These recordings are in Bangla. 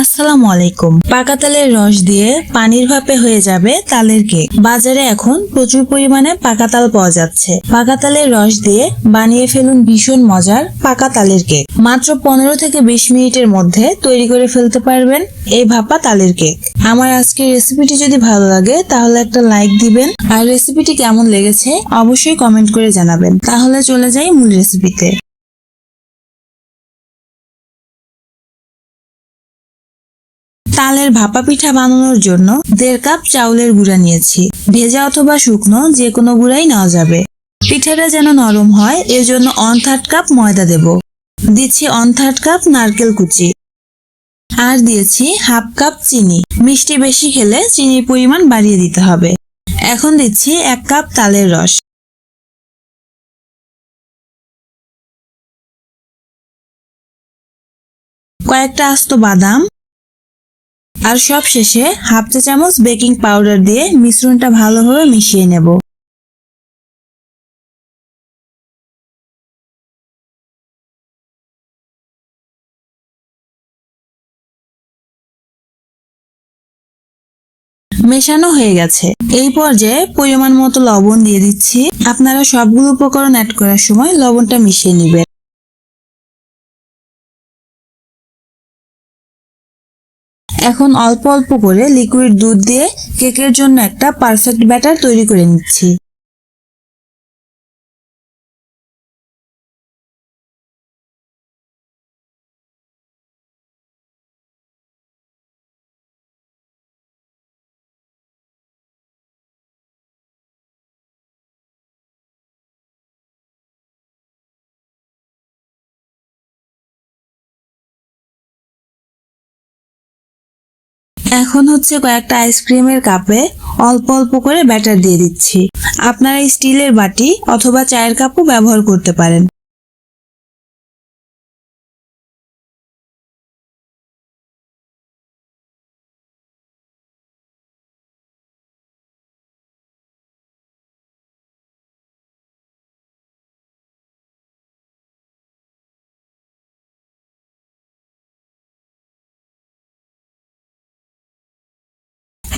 আসসালামু আলাইকুম। পাকা তালের রস দিয়ে পানির ভাপে হয়ে যাবে তালের কেক। বাজারে এখন প্রচুর পরিমাণে পাকা তাল পাওয়া যাচ্ছে। পাকা তালের রস দিয়ে বানিয়ে ফেলুন ভীষণ মজার পাকা তালের কেক। মাত্র 15 থেকে 20 মিনিটের মধ্যে তৈরি করে ফেলতে পারবেন এই ভাপা তালের কেক। আমার আজকের রেসিপিটি যদি ভালো লাগে তাহলে একটা লাইক দিবেন, আর রেসিপিটি কেমন লেগেছে অবশ্যই কমেন্ট করে জানাবেন। তাহলে চলে যাই মূল রেসিপিতে। তালের ভাপা পিঠা বানানোর জন্য 1.5 কাপ চাউলের গুঁড়া নিয়েছি। ভেজা অথবা শুকনো যে কোনো গুঁড়াই নেওয়া যাবে। পিঠাটা যেন নরম হয় এর জন্য 1/3 কাপ ময়দা দেব। দিচ্ছি 1/3 কাপ নারকেল কুচি, আর দিয়েছি 1/2 কাপ চিনি। মিষ্টি বেশি খেলে চিনির পরিমাণ বাড়িয়ে দিতে হবে। এখন দিচ্ছি 1 কাপ তালের রস, কয়েকটা আস্ত বাদাম, আর সব শেষে 1/2 চা চামচ বেকিং পাউডার দিয়ে মিশ্রণটা ভালোভাবে মিশিয়ে নেব। মেশানো হয়ে গেছে। এই পর্যায়ে পরিমাণ মতো লবণ দিয়ে দিচ্ছি। আপনারা সবগুলো উপকরণ অ্যাড করার সময় লবণটা মিশিয়ে নেবেন। এখন অল্প অল্প করে লিকুইড দুধ দিয়ে কেকের জন্য একটা পারফেক্ট ব্যাটার তৈরি করে নিচ্ছি। এখন কয়েকটা আইসক্রিমের কাপে অল্প অল্প করে ব্যাটার দিয়ে দিচ্ছি। আপনারা স্টিলের বাটি অথবা চায়ের কাপও ব্যবহার করতে পারেন।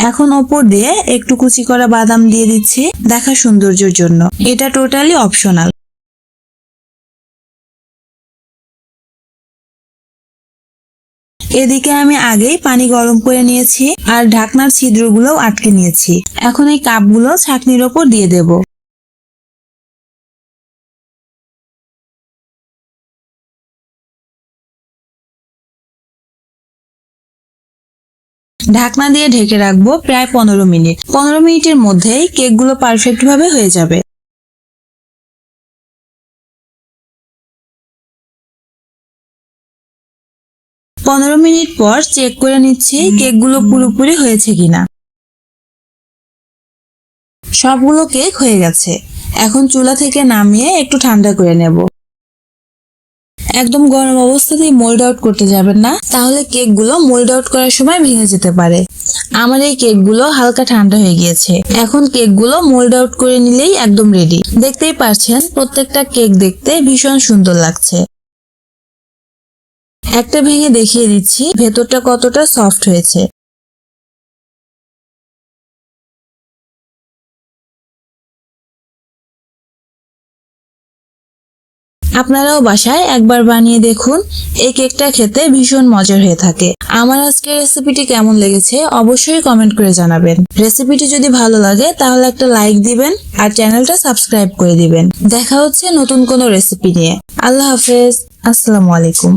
এখন ওপর দিয়ে একটু কুচি করা বাদাম দিয়ে দিচ্ছি দেখা সৌন্দর্যের জন্য। এটা টোটালি অপশনাল। এদিকে আমি আগেই পানি গরম করে নিয়েছি আর ঢাকনার ছিদ্রগুলো আটকে নিয়েছি। এখন এই কাপগুলো ছাঁকনির ওপর দিয়ে দেব। ঢাকনা দিয়ে ঢেকে রাখবো প্রায় 15 মিনিট। 15 মিনিটের মধ্যেই কেকগুলো পারফেক্ট ভাবে হয়ে যাবে। 15 মিনিট পর চেক করে নিচ্ছি কেকগুলো পুরোপুরি হয়েছে কিনা। সবগুলো কেক হয়ে গেছে। এখন চুলা থেকে নামিয়ে একটু ঠান্ডা করে নেব। একদম গরম অবস্থাতেই মোল্ড আউট করতে যাবেন না, তাহলে কেকগুলো মোল্ড আউট করার সময় ভেঙে যেতে পারে। আমার এই কেকগুলো হালকা ঠান্ডা হয়ে গিয়েছে। এখন কেকগুলো মোল্ড আউট করে নিলেই একদম রেডি। দেখতেই পাচ্ছেন প্রত্যেকটা কেক দেখতে ভীষণ সুন্দর লাগছে। একটা ভেঙে দেখিয়ে দিচ্ছি ভেতরটা কতটা সফট হয়েছে। আপনারাও বাসায় একবার বানিয়ে দেখুন। এই কেকটা খেতে ভীষণ মজার হয়ে থাকে। আমার আজকের রেসিপিটি কেমন লেগেছে অবশ্যই কমেন্ট করে জানাবেন। রেসিপিটি যদি ভালো লাগে তাহলে একটা লাইক দিবেন আর চ্যানেলটা সাবস্ক্রাইব করে দিবেন। দেখা হচ্ছে নতুন কোনো রেসিপি নিয়ে। আল্লাহ হাফেজ। আসসালামু আলাইকুম।